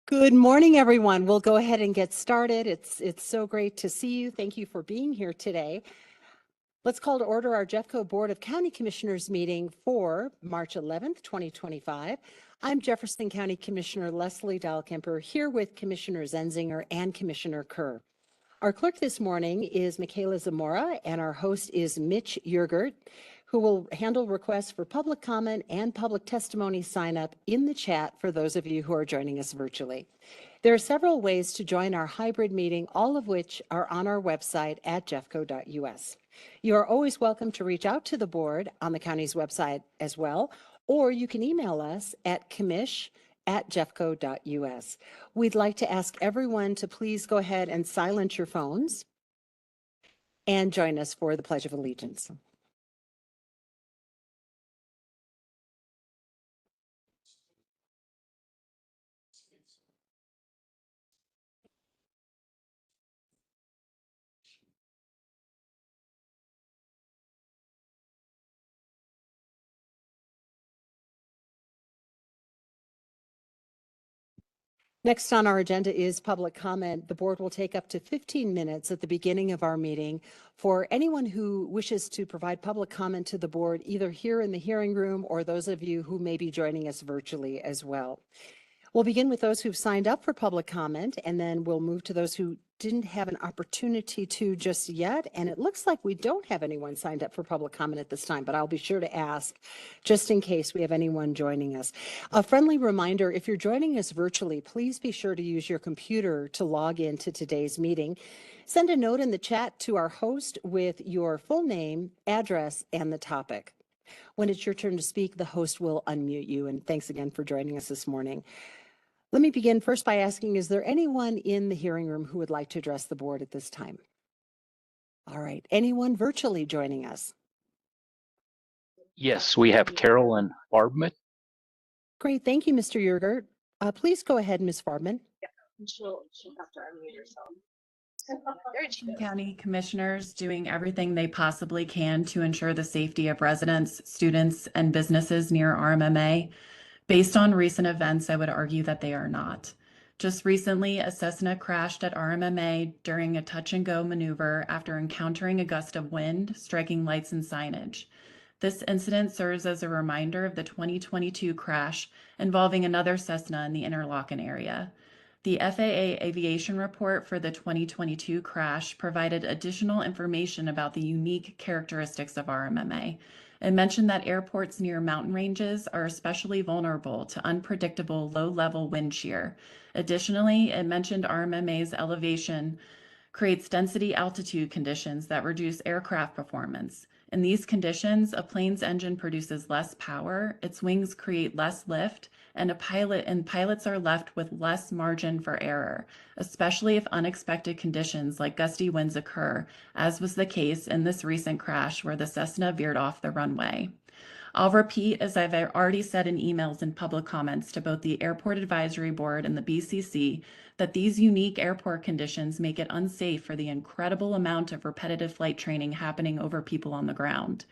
Good morning, everyone. We'll go ahead and get started. It's so great to see you. Thank you for being here today. Let's call to order our Jeffco Board of County Commissioners meeting for March 11th, 2025. I'm Jefferson County Commissioner Leslie Dahlkemper here with Commissioner Zenzinger and Commissioner Kerr. Our clerk this morning is Michaela Zamora, and our host is Mitch Yergert, who will handle requests for public comment and public testimony sign up in the chat for those of you who are joining us virtually. There are several ways to join our hybrid meeting, all of which are on our website at jeffco.us. You are always welcome to reach out to the board on the county's website as well, or you can email us at commish@jeffco.us. We'd like to ask everyone to please go ahead and silence your phones and join us for the Pledge of Allegiance. Next on our agenda is public comment. The board will take up to 15 minutes at the beginning of our meeting for anyone who wishes to provide public comment to the board, either here in the hearing room or those of you who may be joining us virtually as well. We'll begin with those who've signed up for public comment, and then we'll move to those who didn't have an opportunity to just yet. And it looks like we don't have anyone signed up for public comment at this time, but I'll be sure to ask just in case we have anyone joining us. A friendly reminder, if you're joining us virtually, please be sure to use your computer to log into today's meeting. Send a note in the chat to our host with your full name, address, and the topic. When it's your turn to speak, the host will unmute you. And thanks again for joining us this morning. Let me begin first by asking, is there anyone in the hearing room who would like to address the board at this time? All right, anyone virtually joining us? Yes, we have Carolyn Farbman. Great, thank you, Mr. Yergert. Please go ahead, Ms. Farbman. Yeah, she'll have to unmute herself. County commissioners doing everything they possibly can to ensure the safety of residents, students, and businesses near RMMA. Based on recent events, I would argue that they are not. Just recently, a Cessna crashed at RMMA during a touch-and-go maneuver after encountering a gust of wind, striking lights and signage. This incident serves as a reminder of the 2022 crash involving another Cessna in the Interlochen area. The FAA aviation report for the 2022 crash provided additional information about the unique characteristics of RMMA. It mentioned that airports near mountain ranges are especially vulnerable to unpredictable low-level wind shear. Additionally, it mentioned RMMA's elevation creates density altitude conditions that reduce aircraft performance. In these conditions, a plane's engine produces less power, its wings create less lift, and pilots are left with less margin for error, especially if unexpected conditions like gusty winds occur, as was the case in this recent crash where the Cessna veered off the runway. I'll repeat, as I've already said in emails and public comments to both the Airport Advisory Board and the BCC, that these unique airport conditions make it unsafe for the incredible amount of repetitive flight training happening over people on the ground.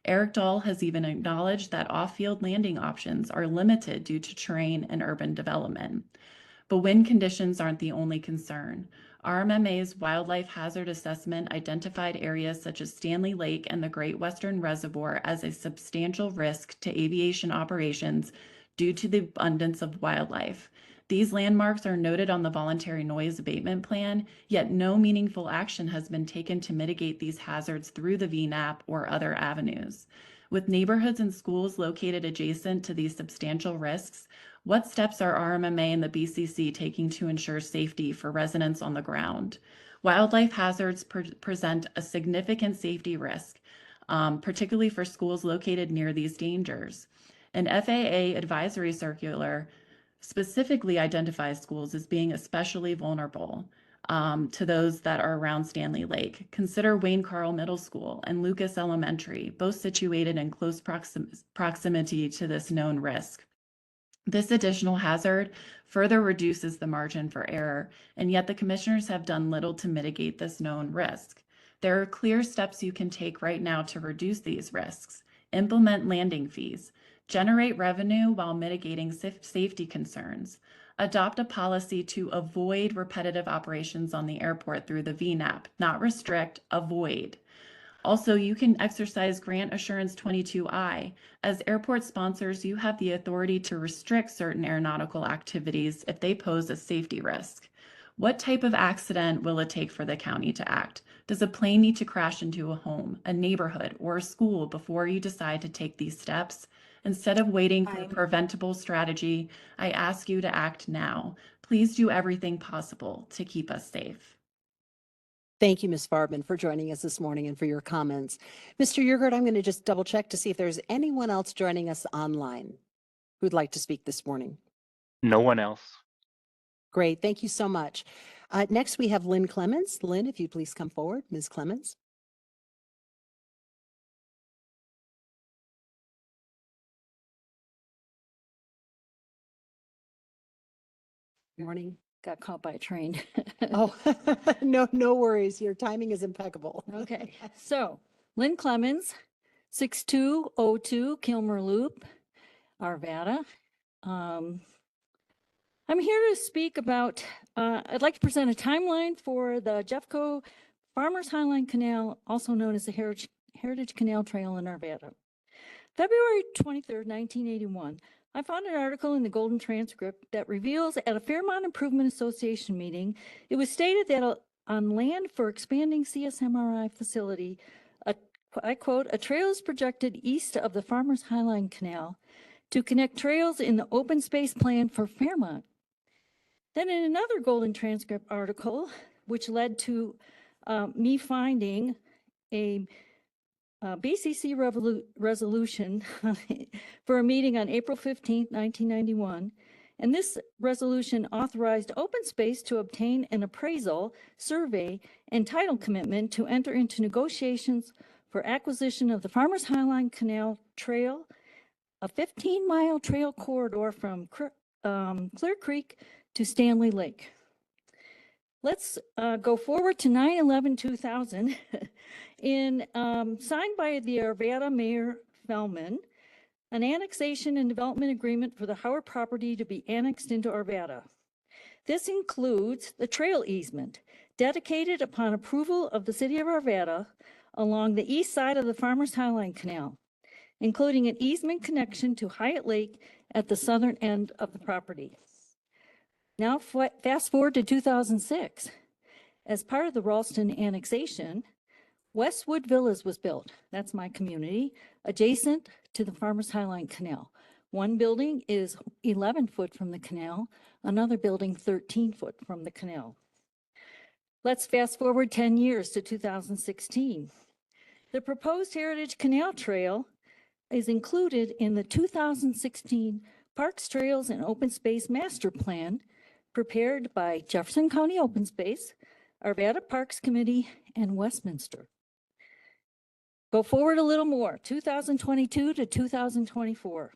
Eric Dahl has even acknowledged that off-field landing options are limited due to terrain and urban development. But wind conditions aren't the only concern. RMMA's wildlife hazard assessment identified areas such as Stanley Lake and the Great Western Reservoir as a substantial risk to aviation operations due to the abundance of wildlife. These landmarks are noted on the voluntary noise abatement plan, yet no meaningful action has been taken to mitigate these hazards through the VNAP or other avenues. With neighborhoods and schools located adjacent to these substantial risks, what steps are RMMA and the BCC taking to ensure safety for residents on the ground? Wildlife hazards present a significant safety risk, particularly for schools located near these dangers. An FAA advisory circular specifically identifies schools as being especially vulnerable to those that are around Stanley Lake. Consider Wayne Carl Middle School and Lucas Elementary, both situated in close proximity to this known risk. This additional hazard further reduces the margin for error, and yet the commissioners have done little to mitigate this known risk. There are clear steps you can take right now to reduce these risks. Implement landing fees. Generate revenue while mitigating safety concerns. Adopt a policy to avoid repetitive operations on the airport through the VNAP, not restrict, avoid. Also, you can exercise Grant Assurance 22I. As airport sponsors, you have the authority to restrict certain aeronautical activities if they pose a safety risk. What type of accident will it take for the county to act? Does a plane need to crash into a home, a neighborhood, or a school before you decide to take these steps? Instead of waiting for a preventable strategy, I ask you to act now. Please do everything possible to keep us safe. Thank you, Ms. Farbman, for joining us this morning and for your comments. Mr. Yergert, I'm going to just double check to see if there's anyone else joining us online who'd like to speak this morning. No one else. Great, thank you so much. Next, we have Lynn Clemens. Lynn, if you'd please come forward. Ms. Clemens. Morning. Got caught by a train. Oh, no worries. Your timing is impeccable. Okay, so Lynn Clemens, 6202 Kilmer Loop, Arvada. I'm here to speak about, I'd like to present a timeline for the Jeffco Farmers Highline Canal, also known as the Heritage Canal Trail in Arvada. February 23rd, 1981. I found an article in the Golden Transcript that reveals at a Fairmont Improvement Association meeting, it was stated that on land for expanding CSMRI facility, I quote, a trail is projected east of the Farmers Highline Canal to connect trails in the open space plan for Fairmont. Then in another Golden Transcript article, which led to me finding a BCC resolution for a meeting on April 15, 1991. And this resolution authorized Open Space to obtain an appraisal, survey, and title commitment to enter into negotiations for acquisition of the Farmers Highline Canal Trail, a 15-mile trail corridor from Clear Creek to Stanley Lake. Let's go forward to 9/11/2000. Signed by the Arvada Mayor Fellman, an annexation and development agreement for the Howard property to be annexed into Arvada. This includes the trail easement dedicated upon approval of the city of Arvada along the east side of the Farmers Highline Canal, including an easement connection to Hyatt Lake at the southern end of the property. Now fast forward to 2006. As part of the Ralston annexation, Westwood Villas was built. That's my community, adjacent to the Farmers Highline Canal. One building is 11 foot from the canal, another building 13 foot from the canal. Let's fast forward 10 years to 2016. The proposed Heritage Canal Trail is included in the 2016 Parks, Trails, and Open Space Master Plan prepared by Jefferson County Open Space, Arvada Parks Committee, and Westminster. Go forward a little more, 2022 to 2024.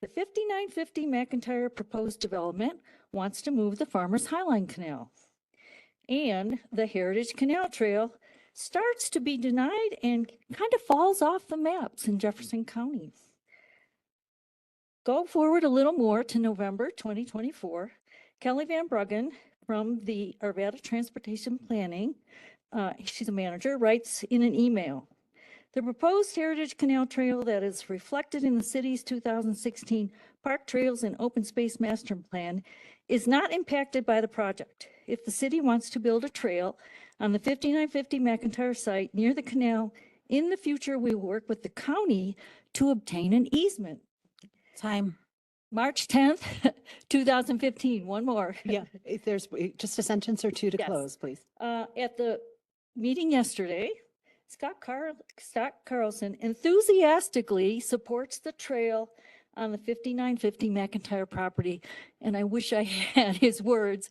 The 5950 McIntyre proposed development wants to move the Farmers Highline Canal. And the Heritage Canal Trail starts to be denied and kind of falls off the maps in Jefferson County. Go forward a little more to November 2024. Kelly Van Bruggen from the Arvada Transportation Planning, she's a manager, writes in an email, the proposed Heritage Canal Trail that is reflected in the city's 2016 Park Trails and Open Space Master Plan is not impacted by the project. If the city wants to build a trail on the 5950 McIntyre site near the canal, in the future, we will work with the county to obtain an easement. Time. March 10th, 2015, one more. Yeah, if there's just a sentence or two to Yes. close, please. At the meeting yesterday, Scott Carlson enthusiastically supports the trail on the 5950 McIntyre property. And I wish I had his words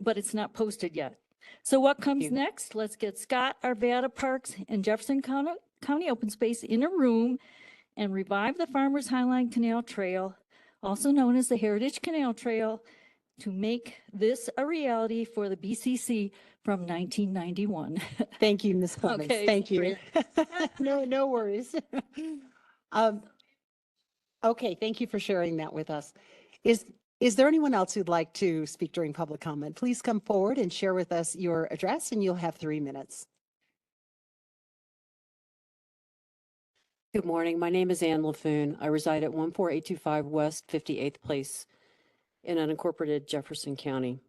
but it's not posted yet. So what comes next? Let's get Scott, Arvada Parks, and Jefferson County Open Space in a room and revive the Farmers Highline Canal Trail, also known as the Heritage Canal Trail, to make this a reality for the BCC from 1991. Thank you, Ms. Clemens. Okay, Thank you. No worries. Okay, thank you for sharing that with us. Is there anyone else who'd like to speak during public comment? Please come forward and share with us your address, and you'll have 3 minutes. Good morning. My name is Ann LaFoon. I reside at 14825 West 58th Place in unincorporated Jefferson County.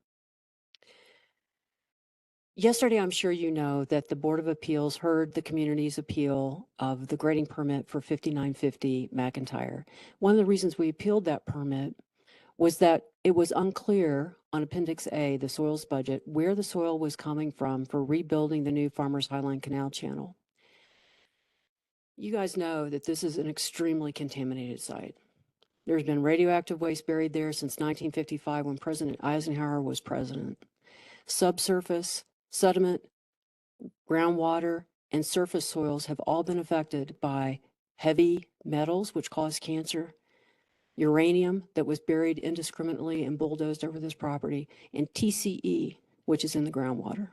Yesterday, I'm sure you know that the Board of Appeals heard the community's appeal of the grading permit for 5950 McIntyre. One of the reasons we appealed that permit was that it was unclear on Appendix A, the soils budget, where the soil was coming from for rebuilding the new Farmers Highline Canal Channel. You guys know that this is an extremely contaminated site. There's been radioactive waste buried there since 1955 when President Eisenhower was president. Subsurface, sediment, groundwater, and surface soils have all been affected by heavy metals, which cause cancer, uranium that was buried indiscriminately and bulldozed over this property, and TCE, which is in the groundwater.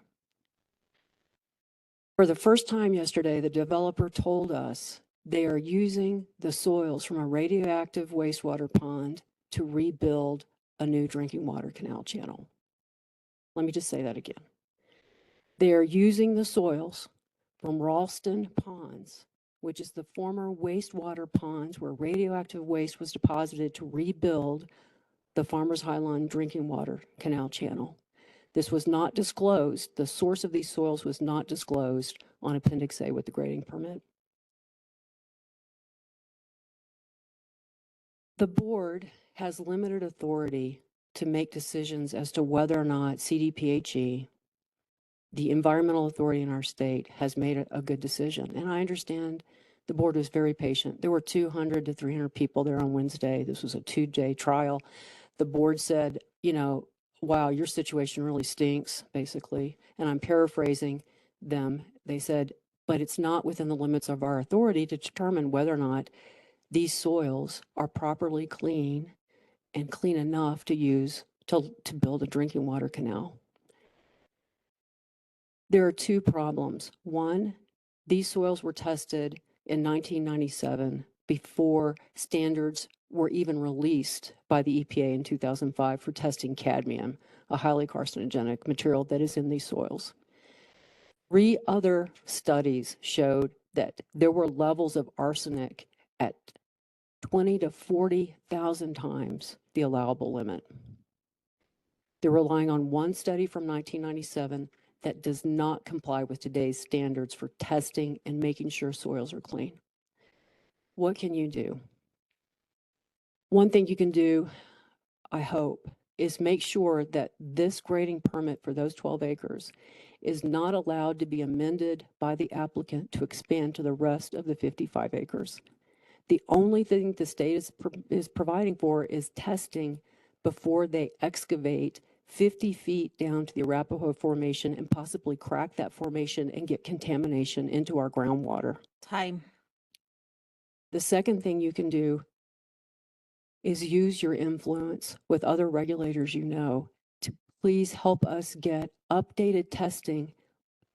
For the first time yesterday, the developer told us they are using the soils from a radioactive wastewater pond to rebuild a new drinking water canal channel. Let me just say that again. They are using the soils from Ralston Ponds, which is the former wastewater ponds where radioactive waste was deposited to rebuild the Farmers Highline drinking water canal channel. This was not disclosed. The source of these soils was not disclosed on Appendix A with the grading permit. The board has limited authority to make decisions as to whether or not CDPHE, the environmental authority in our state, has made a good decision. And I understand the board was very patient. There were 200 to 300 people there on Wednesday. This was a 2-day trial. The board said, you know, wow, your situation really stinks, basically. And I'm paraphrasing them. They said, but it's not within the limits of our authority to determine whether or not these soils are properly clean and clean enough to use to build a drinking water canal. There are two problems. One, these soils were tested in 1997 before standards were even released by the EPA in 2005 for testing cadmium, a highly carcinogenic material that is in these soils. 3 other studies showed that there were levels of arsenic at 20 to 40,000 times the allowable limit. They're relying on one study from 1997 that does not comply with today's standards for testing and making sure soils are clean. What can you do? One thing you can do, I hope, is make sure that this grading permit for those 12 acres is not allowed to be amended by the applicant to expand to the rest of the 55 acres. The only thing the state is providing for is testing before they excavate 50 feet down to the Arapahoe Formation and possibly crack that formation and get contamination into our groundwater. Time. The second thing you can do is use your influence with other regulators you know to please help us get updated testing.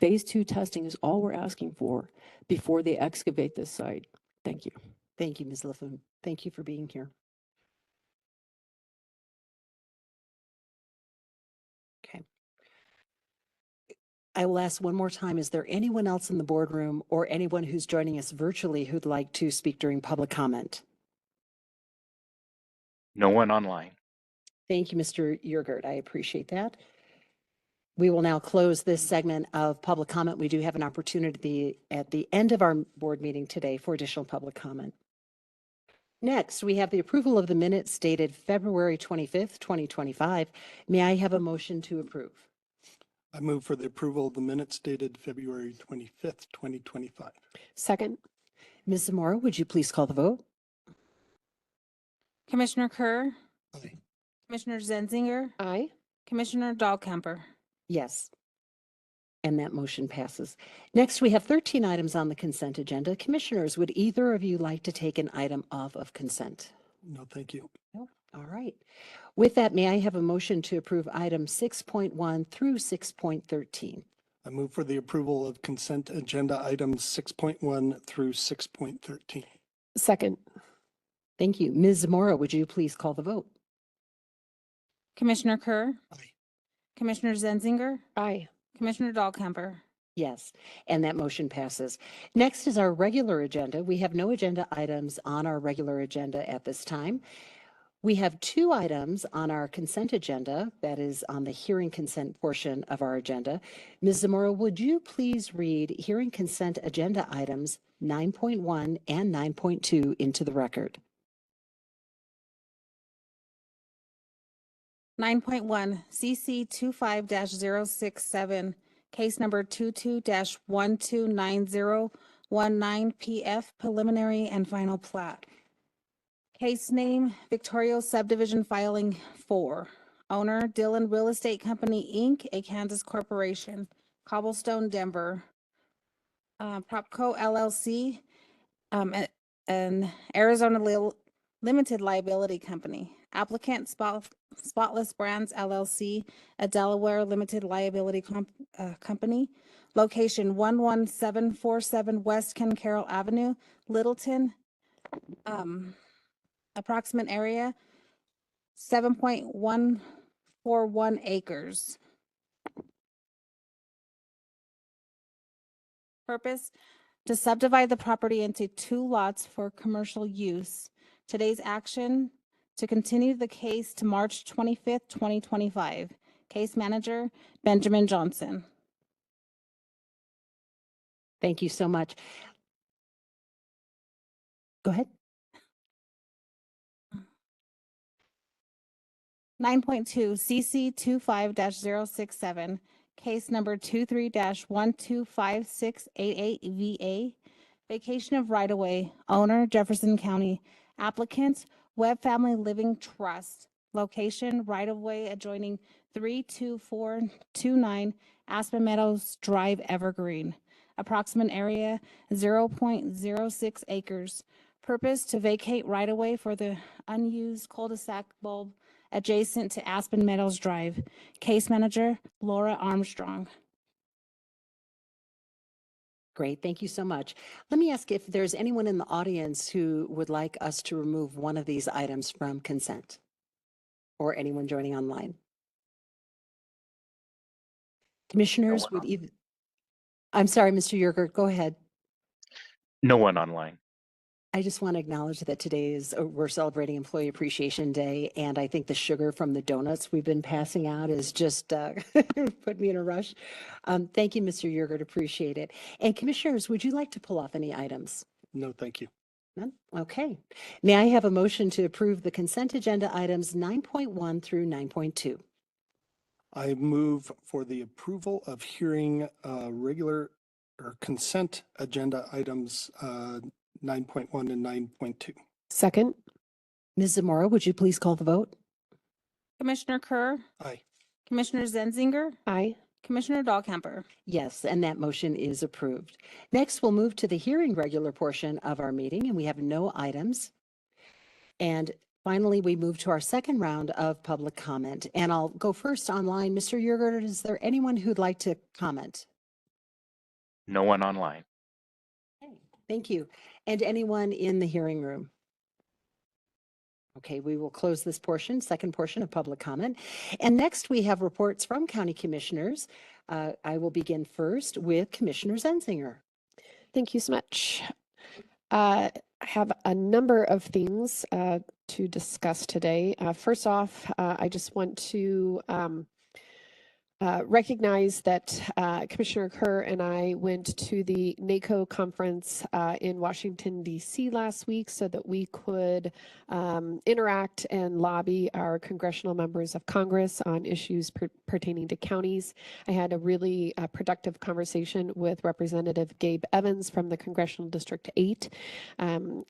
Phase 2 testing is all we're asking for before they excavate this site. Thank you. Thank you, Ms. LaFoon. Thank you for being here. Okay. I will ask one more time, is there anyone else in the boardroom or anyone who's joining us virtually who'd like to speak during public comment? No one online. Thank you, Mr. Yergert. I appreciate that. We will now close this segment of public comment. We do have an opportunity at the end of our board meeting today for additional public comment. Next, we have the approval of the minutes dated February 25th, 2025. May I have a motion to approve? I move for the approval of the minutes dated February 25th, 2025. Second. Ms. Zamora, would you please call the vote? Commissioner Kerr, Aye. Commissioner Zenzinger, Aye. Commissioner Dahlkemper. Yes. And that motion passes. Next, we have 13 items on the consent agenda. Commissioners, would either of you like to take an item off of consent? No, thank you. No. All right. With that, may I have a motion to approve items 6.1 through 6.13? I move for the approval of consent agenda items 6.1 through 6.13. Second. Thank you. Ms. Zamora, would you please call the vote? Commissioner Kerr, Aye. Commissioner Zenzinger, Aye. Commissioner Dahlkemper. Yes, and that motion passes. Next is our regular agenda. We have no agenda items on our regular agenda at this time. We have 2 items on our consent agenda, that is on the hearing consent portion of our agenda. Ms. Zamora, would you please read hearing consent agenda items 9.1 and 9.2 into the record? 9.1 CC 25-067, case number 22-129019 PF preliminary and final plat. Case name Victoria Subdivision Filing 4. Owner Dillon Real Estate Company, Inc., a Kansas corporation, Cobblestone, Denver. Propco LLC, an Arizona Limited Liability Company. Applicant Spotless Brands LLC, a Delaware Limited Liability Company. Location 11747 West Ken Carroll Avenue, Littleton. Approximate area 7.141 acres. Purpose: to subdivide the property into 2 lots for commercial use. Today's action: to continue the case to March 25th, 2025. Case manager, Benjamin Johnson. Thank you so much. Go ahead. 9.2 CC 25-067, case number 23-125688 VA. Vacation of right-of-way, owner Jefferson County. Applicant Webb Family Living Trust. Location right-of-way adjoining 32429 Aspen Meadows Drive, Evergreen. Approximate area 0.06 acres. Purpose: to vacate right-of-way for the unused cul-de-sac bulb adjacent to Aspen Meadows Drive. Case manager, Laura Armstrong. Great, thank you so much. Let me ask if there's anyone in the audience who would like us to remove one of these items from consent, or anyone joining online. Commissioners would either, I'm sorry, Mr. Yerger, go ahead. No one online. I just want to acknowledge that today is, we're celebrating Employee Appreciation Day, and I think the sugar from the donuts we've been passing out is just put me in a rush. Thank you, Mr. Yergert, appreciate it. And commissioners, would you like to pull off any items? No, thank you. None? Okay. May I have a motion to approve the consent agenda items 9.1 through 9.2? I move for the approval of hearing regular or consent agenda items 9.1 and 9.2. Second. Ms. Zamora, would you please call the vote? Commissioner Kerr, Aye. Commissioner Zenzinger, Aye. Commissioner Dahlkemper. Yes, and that motion is approved. Next, we'll move to the hearing regular portion of our meeting, and we have no items. And finally, we move to our second round of public comment. And I'll go first online. Mr. Yergert, is there anyone who'd like to comment? No one online. Thank you. And anyone in the hearing room? Okay, we will close this portion, second portion of public comment. And next we have reports from county commissioners. I will begin first with Commissioner Zenzinger. Thank you so much. I have a number of things to discuss today. First off, I just want to recognize that Commissioner Kerr and I went to the NACO conference in Washington, D.C. last week so that we could interact and lobby our congressional members of Congress on issues pertaining to counties. I had a really productive conversation with Representative Gabe Evans from the Congressional District 8.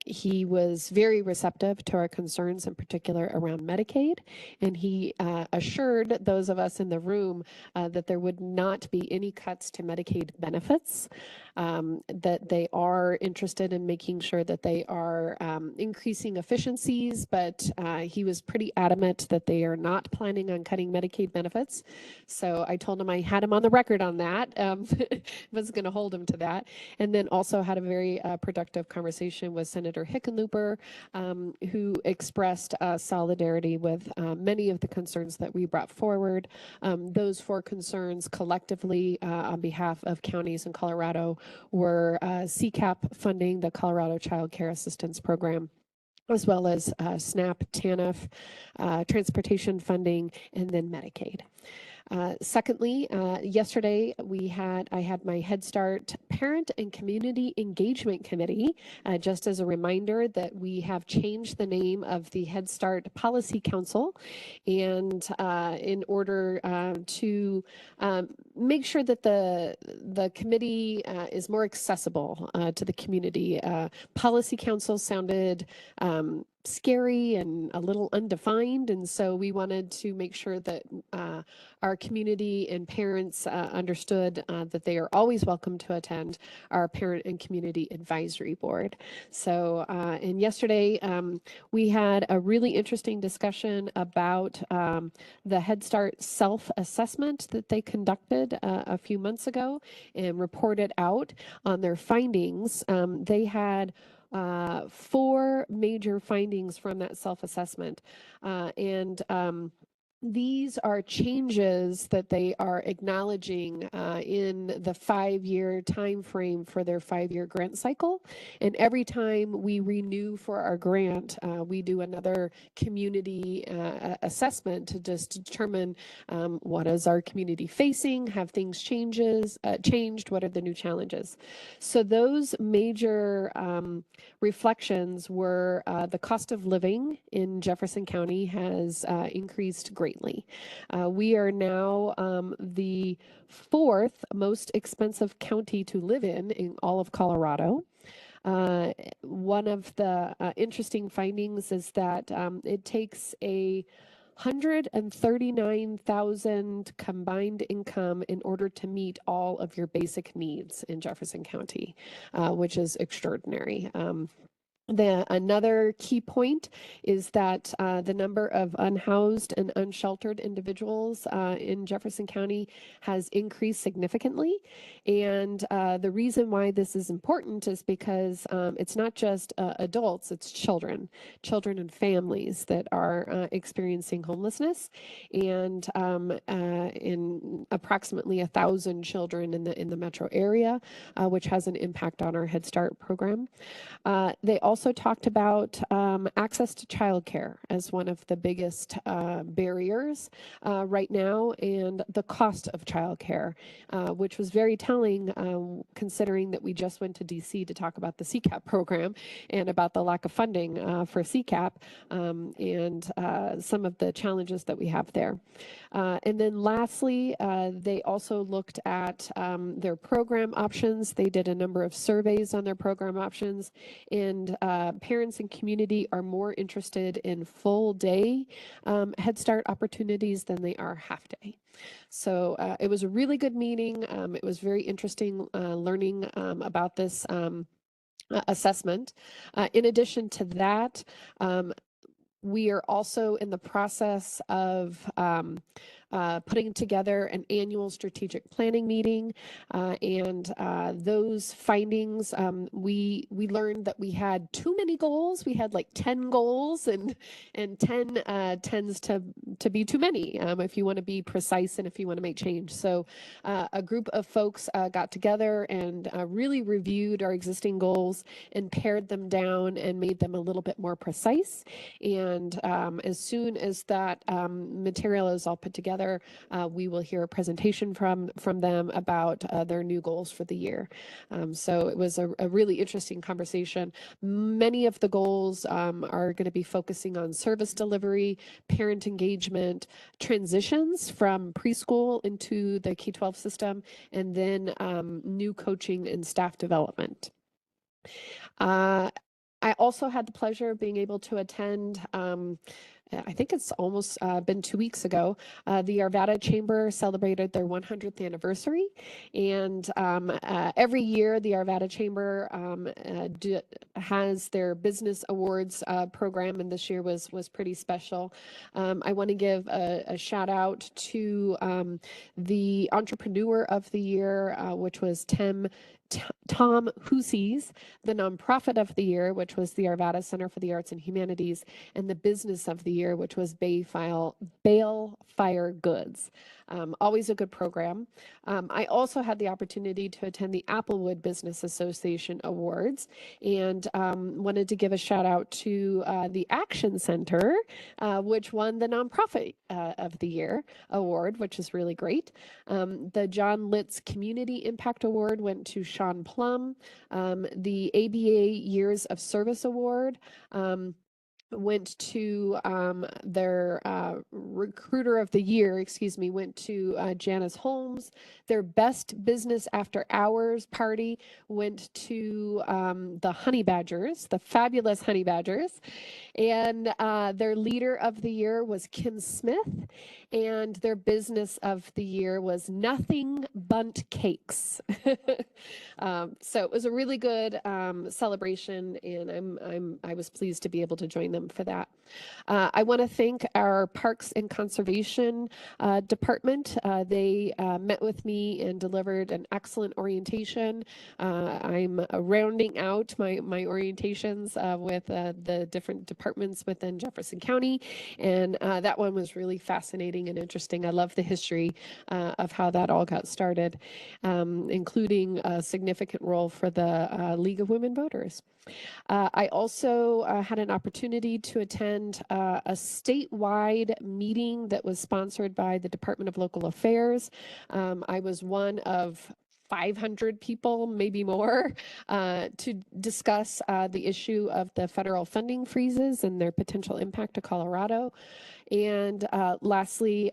He was very receptive to our concerns, in particular around Medicaid, and he assured those of us in the room that there would not be any cuts to Medicaid benefits, that they are interested in making sure that they are increasing efficiencies, but he was pretty adamant that they are not planning on cutting Medicaid benefits. So I told him I had him on the record on that, was going to hold him to that. And then also had a very productive conversation with Senator Hickenlooper, who expressed solidarity with many of the concerns that we brought forward. Those 4 concerns collectively on behalf of counties in Colorado were CCAP funding, the Colorado Child Care Assistance Program, as well as SNAP, TANF, transportation funding, and then Medicaid. Secondly, yesterday I had my Head Start Parent and Community Engagement Committee. Just as a reminder that we have changed the name of the Head Start Policy Council, and in order to make sure that the committee is more accessible to the community. Policy Council sounded scary and a little undefined, and so we wanted to make sure that our community and parents understood that they are always welcome to attend our Parent and Community Advisory Board. So, and yesterday we had a really interesting discussion about the Head Start self-assessment that they conducted a few months ago and reported out on their findings. They had 4 major findings from that self-assessment, and these are changes that they are acknowledging in the 5-year time frame for their 5-year grant cycle. And every time we renew for our grant, we do another community assessment to just determine what is our community facing, have things changed, what are the new challenges. So those major reflections were the cost of living in Jefferson County has increased greatly. We are now the 4th most expensive county to live in all of Colorado. One of the interesting findings is that it takes a $139,000 combined income in order to meet all of your basic needs in Jefferson County, which is extraordinary. Another key point is that the number of unhoused and unsheltered individuals in Jefferson County has increased significantly. And the reason why this is important is because it's not just adults, it's children and families that are experiencing homelessness, and in approximately 1,000 children in the metro area, which has an impact on our Head Start program. They also talked about access to childcare as one of the biggest barriers right now, and the cost of childcare, which was very telling considering that we just went to DC to talk about the CCAP program and about the lack of funding for CCAP and some of the challenges that we have there. And then lastly, they also looked at their program options. They did a number of surveys on their program options, and parents and community are more interested in full day Head Start opportunities than they are half day. So it was a really good meeting. It was very interesting learning about this assessment. In addition to that, we are also in the process of putting together an annual strategic planning meeting, and those findings, we learned that we had too many goals. We had like 10 goals, and 10 tends to be too many if you want to be precise and if you want to make change. So a group of folks got together and really reviewed our existing goals and pared them down and made them a little bit more precise. And as soon as that material is all put together, we will hear a presentation from them about their new goals for the year. So it was a really interesting conversation. Many of the goals are going to be focusing on service delivery, parent engagement, transitions from preschool into the K-12 system, and then new coaching and staff development. I also had the pleasure of being able to attend I think it's almost been 2 weeks ago, the Arvada Chamber celebrated their 100th anniversary. And every year, the Arvada Chamber has their business awards program, and this year was pretty special. I want to give a shout out to the Entrepreneur of the Year, which was Tom Hussies, the Nonprofit of the Year, which was the Arvada Center for the Arts and Humanities, and the Business of the Year, which was Bale Fire Goods. Always a good program. I also had the opportunity to attend the Applewood Business Association Awards, and wanted to give a shout out to the Action Center, which won the Nonprofit of the Year award, which is really great. The John Litz Community Impact Award went to Sean Plum. The ABA Years of Service Award went to their Recruiter of the Year, went to Janice Holmes. Their Best Business After Hours party went to the Honey Badgers, the fabulous Honey Badgers. And their Leader of the Year was Kim Smith. And their Business of the Year was Nothing Bundt Cakes. So it was a really good celebration, and I was pleased to be able to join them for that. I want to thank our Parks and Conservation Department. They met with me and delivered an excellent orientation. I'm rounding out my orientations with the different departments within Jefferson County, and that one was really fascinating and interesting. I love the history of how that all got started, including a significant role for the League of Women Voters. I also had an opportunity to attend a statewide meeting that was sponsored by the Department of Local Affairs. I was one of 500 people, maybe more, to discuss the issue of the federal funding freezes and their potential impact to Colorado. And lastly,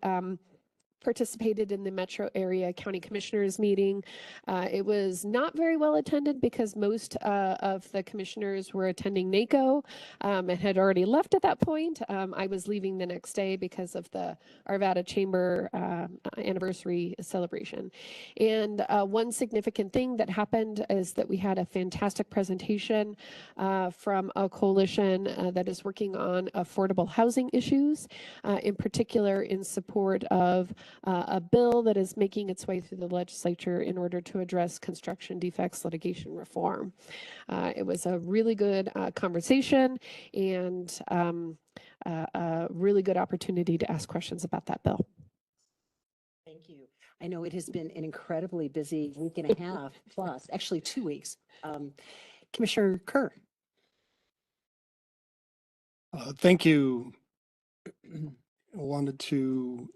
participated in the metro area county commissioners meeting. It was not very well attended because most of the commissioners were attending NACO and had already left at that point. I was leaving the next day because of the Arvada Chamber anniversary celebration. And one significant thing that happened is that we had a fantastic presentation from a coalition that is working on affordable housing issues, in particular in support of a bill that is making its way through the legislature in order to address construction defects litigation reform. It was a really good conversation and a really good opportunity to ask questions about that bill. Thank you. I know it has been an incredibly busy week and a half plus, actually 2 weeks. Commissioner Kerr. Thank you. I wanted to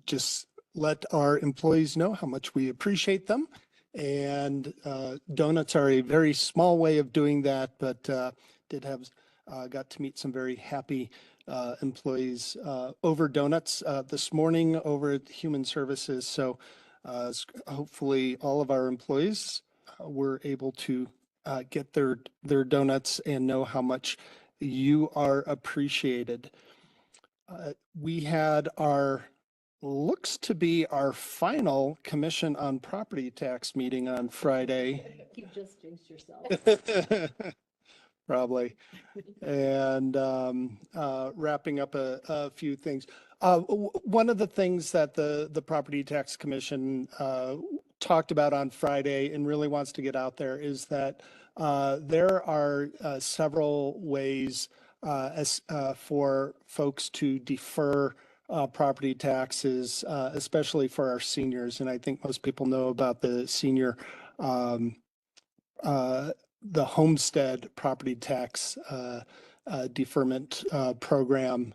just let our employees know how much we appreciate them. And donuts are a very small way of doing that, but got to meet some very happy employees over donuts this morning over at Human Services. So hopefully all of our employees were able to get their donuts and know how much you are appreciated. We had looks to be our final Commission on Property Tax meeting on Friday. You just jinxed yourself. Probably. And wrapping up a few things. One of the things that the Property Tax Commission talked about on Friday and really wants to get out there is that there are several ways for folks to defer property taxes, especially for our seniors. And I think most people know about the senior, the homestead property tax deferment program.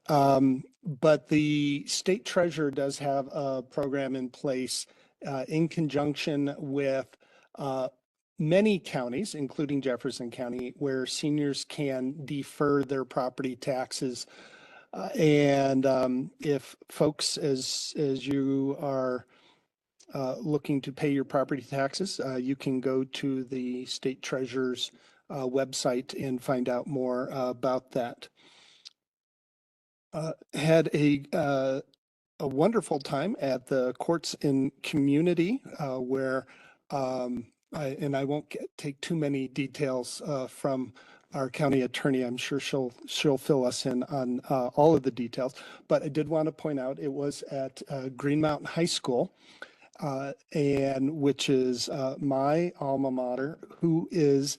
But the state treasurer does have a program in place in conjunction with many counties, including Jefferson County, where seniors can defer their property taxes. And if folks, as you are looking to pay your property taxes, you can go to the state treasurer's website and find out more about that. had a wonderful time at the Courts in Community where I won't take too many details from our county attorney. I'm sure she'll fill us in on all of the details. But I did want to point out it was at Green Mountain High School, and which is my alma mater, who is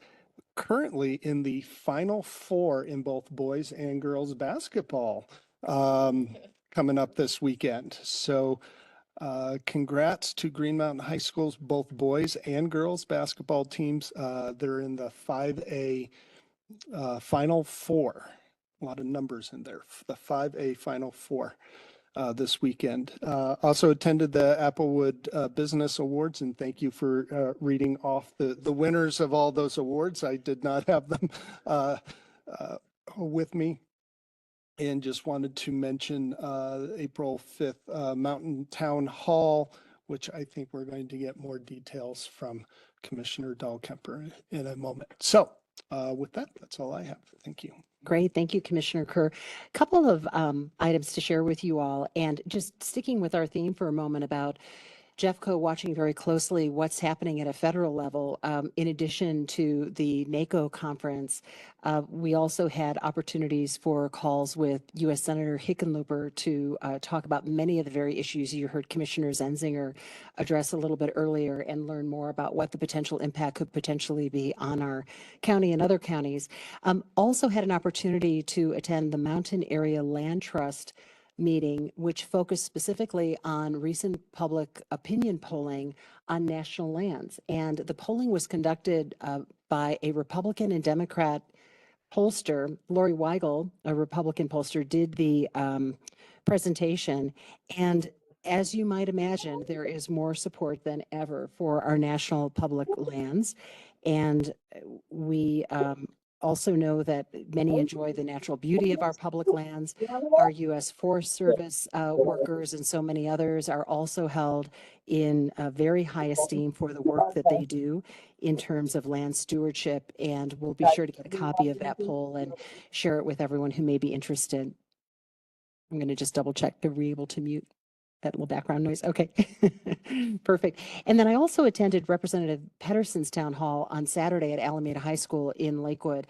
currently in the Final Four in both boys and girls basketball coming up this weekend. So congrats to Green Mountain High School's both boys and girls basketball teams. They're in the 5A Final Four. A lot of numbers in there. The 5A Final Four this weekend. Also attended the Applewood Business Awards, and thank you for reading off the winners of all those awards. I did not have them with me. And just wanted to mention April 5th Mountain Town Hall, which I think we're going to get more details from Commissioner Dahlkemper in a moment. So with that, that's all I have. Thank you. Great. Thank you, Commissioner Kerr. A couple of items to share with you all, and just sticking with our theme for a moment about Jeffco watching very closely what's happening at a federal level. In addition to the NACO conference, we also had opportunities for calls with U.S. Senator Hickenlooper to talk about many of the very issues you heard Commissioner Zenzinger address a little bit earlier, and learn more about what the potential impact could potentially be on our county and other counties. Also had an opportunity to attend the Mountain Area Land Trust meeting, which focused specifically on recent public opinion polling on national lands. And the polling was conducted by a Republican and Democrat pollster. Lori Weigel, a Republican pollster, did the presentation. And as you might imagine, there is more support than ever for our national public lands. And we also know that many enjoy the natural beauty of our public lands. Our U.S. Forest Service workers and so many others are also held in very high esteem for the work that they do in terms of land stewardship. And we'll be sure to get a copy of that poll and share it with everyone who may be interested. I'm going to just double check. Are we able to mute that little background noise? Okay, perfect. And then I also attended Representative Pedersen's town hall on Saturday at Alameda High School in Lakewood.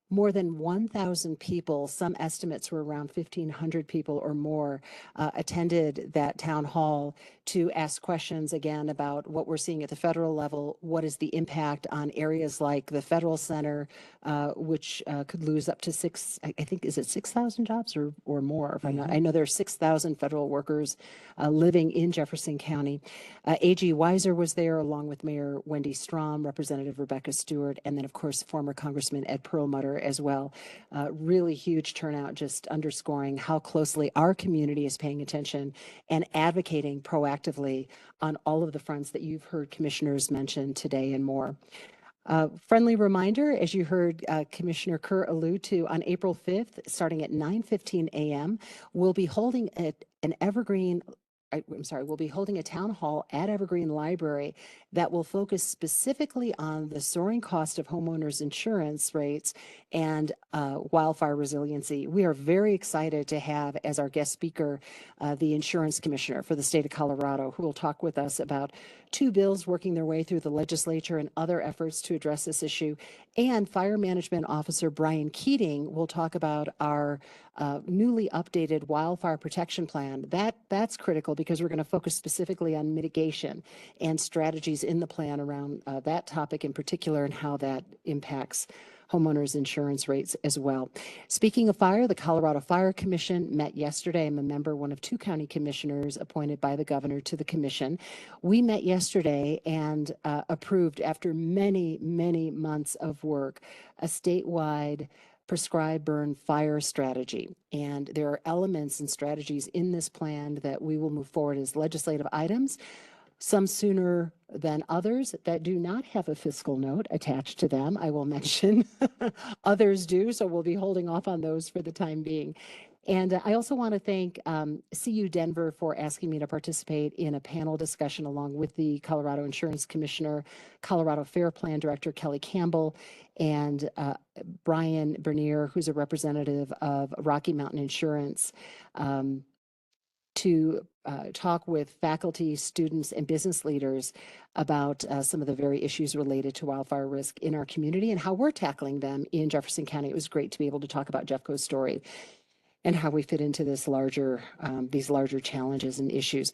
More than 1,000 people, some estimates were around 1,500 people or more, attended that town hall to ask questions again about what we're seeing at the federal level. What is the impact on areas like the Federal Center, which could lose up to I think, is it 6,000 jobs or more? If I'm not, I know there are 6,000 federal workers living in Jefferson County. A.G. Weiser was there along with Mayor Wendy Strom, Representative Rebecca Stewart, and then of course former Congressman Ed Perlmutter as well. Really huge turnout, just underscoring how closely our community is paying attention and advocating proactively on all of the fronts that you've heard commissioners mention today and more. Friendly reminder, as you heard Commissioner Kerr allude to, on April 5th, starting at 9:15 a.m., we'll be holding we'll be holding a town hall at Evergreen Library that will focus specifically on the soaring cost of homeowners insurance rates and wildfire resiliency. We are very excited to have as our guest speaker the insurance commissioner for the state of Colorado, who will talk with us about two bills working their way through the legislature and other efforts to address this issue. And Fire Management Officer Brian Keating will talk about our newly updated wildfire protection plan. That's critical because we're going to focus specifically on mitigation and strategies in the plan around that topic in particular and how that impacts homeowners insurance rates as well. Speaking of fire, the Colorado Fire Commission met yesterday. I'm a member, one of two county commissioners appointed by the governor to the commission. We met yesterday and approved, after many, many months of work, a statewide prescribed burn fire strategy. And there are elements and strategies in this plan that we will move forward as legislative items. some sooner than others that do not have a fiscal note attached to them. I will mention others do, so we'll be holding off on those for the time being. And I also want to thank CU Denver for asking me to participate in a panel discussion along with the Colorado Insurance Commissioner, Colorado Fair Plan Director Kelly Campbell, and Brian Bernier, who's a representative of Rocky Mountain Insurance, to talk with faculty, students, and business leaders about some of the very issues related to wildfire risk in our community and how we're tackling them in Jefferson County. It was great to be able to talk about Jeffco's story and how we fit into this these larger challenges and issues.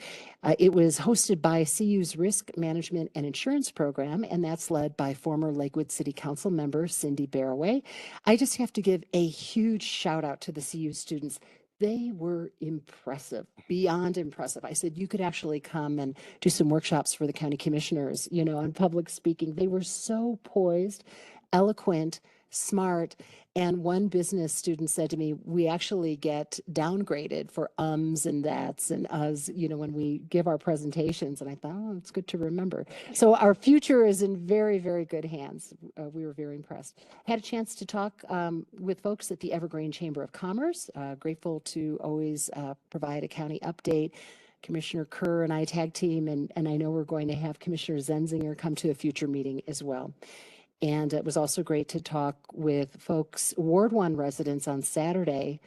It was hosted by CU's Risk Management and Insurance Program, and that's led by former Lakewood City Council member Cindy Barraway. I just have to give a huge shout out to the CU students. They were impressive, beyond impressive. I said, you could actually come and do some workshops for the county commissioners, on public speaking. They were so poised, eloquent, smart. And one business student said to me, we actually get downgraded for ums and that's and us, when we give our presentations. And I thought, oh, it's good to remember. So our future is in very, very good hands. We were very impressed. Had a chance to talk with folks at the Evergreen Chamber of Commerce. Grateful to always provide a county update. Commissioner Kerr and I tag team, and I know we're going to have Commissioner Zenzinger come to a future meeting as well. And it was also great to talk with folks, Ward 1 residents on Saturday.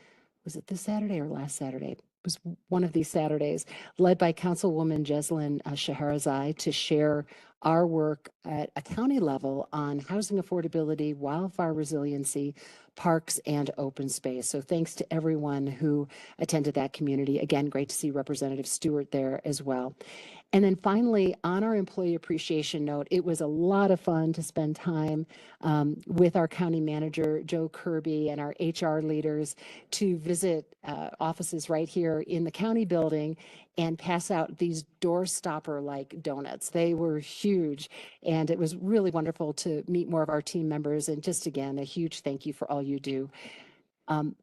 Was it this Saturday or last Saturday? It was one of these Saturdays, led by Councilwoman Jeslyn Scheherazade, to share our work at a county level on housing affordability, wildfire resiliency, parks, and open space. So thanks to everyone who attended that community. Again, great to see Representative Stewart there as well. And then finally, on our employee appreciation note, it was a lot of fun to spend time with our county manager, Joe Kirby, and our HR leaders to visit offices right here in the county building and pass out these door stopper like donuts. They were huge, and it was really wonderful to meet more of our team members. And just again, a huge thank you for all you do.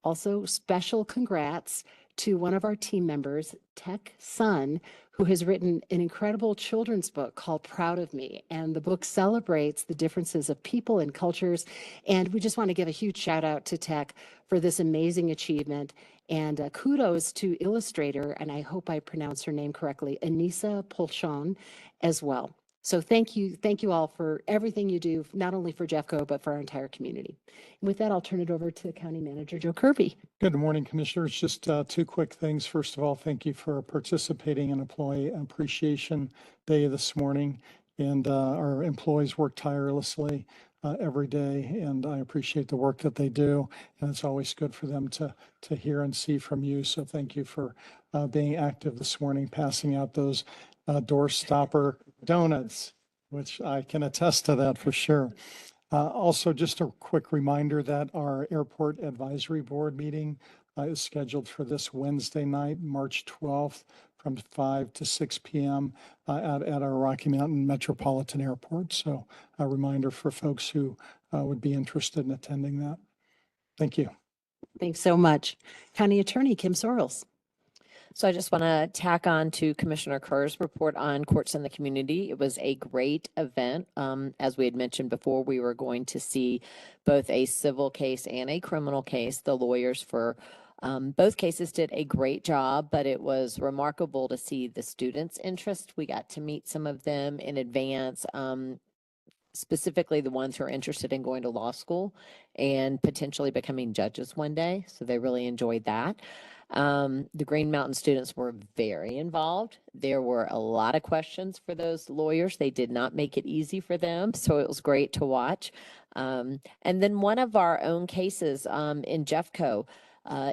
Also, special congrats to one of our team members, Tech Sun, who has written an incredible children's book called Proud of Me. And the book celebrates the differences of people and cultures. And we just want to give a huge shout out to Tech for this amazing achievement. And kudos to illustrator, and I hope I pronounce her name correctly, Anissa Polchon as well. So thank you all for everything you do, not only for Jeffco, but for our entire community. And with that, I'll turn it over to County Manager Joe Kirby. Good morning, Commissioners. Just two quick things. First of all, thank you for participating in Employee Appreciation Day this morning. And our employees work tirelessly every day, and I appreciate the work that they do. And it's always good for them to hear and see from you. So thank you for being active this morning, passing out those door stopper donuts, which I can attest to that for sure. Also, just a quick reminder that our Airport Advisory Board meeting is scheduled for this Wednesday night, March 12th, from 5 to 6 p.m. At our Rocky Mountain Metropolitan Airport. So a reminder for folks who would be interested in attending that. Thank you. Thanks so much. County Attorney Kim Sorrells. So I just want to tack on to Commissioner Kerr's report on courts in the community. It was a great event. As we had mentioned before, we were going to see both a civil case and a criminal case. The lawyers for both cases did a great job, but it was remarkable to see the students' interest. We got to meet some of them in advance. Specifically the ones who are interested in going to law school and potentially becoming judges one day. So they really enjoyed that. The Green Mountain students were very involved. There were a lot of questions for those lawyers. They did not make it easy for them. So it was great to watch. And then one of our own cases in Jeffco,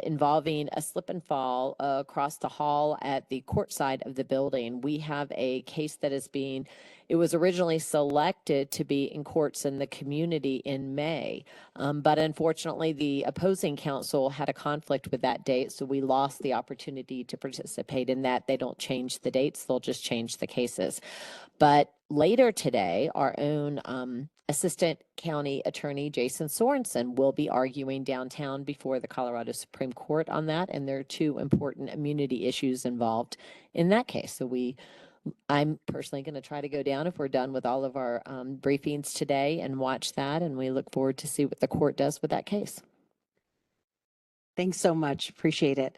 involving a slip and fall across the hall at the court side of the building. We have a case that is it was originally selected to be in courts in the community in May, but unfortunately the opposing counsel had a conflict with that date, so we lost the opportunity to participate in that. They don't change the dates, they'll just change the cases. But later today, our own Assistant County Attorney Jason Sorensen will be arguing downtown before the Colorado Supreme Court on that, and there are two important immunity issues involved in that case. So we I'm personally going to try to go down if we're done with all of our briefings today and watch that. And we look forward to see what the court does with that case. Thanks so much. Appreciate it.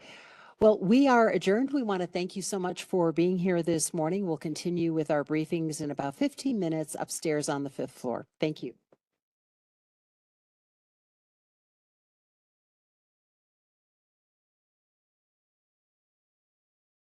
Well, we are adjourned. We want to thank you so much for being here this morning. We'll continue with our briefings in about 15 minutes upstairs on the 5th floor. Thank you.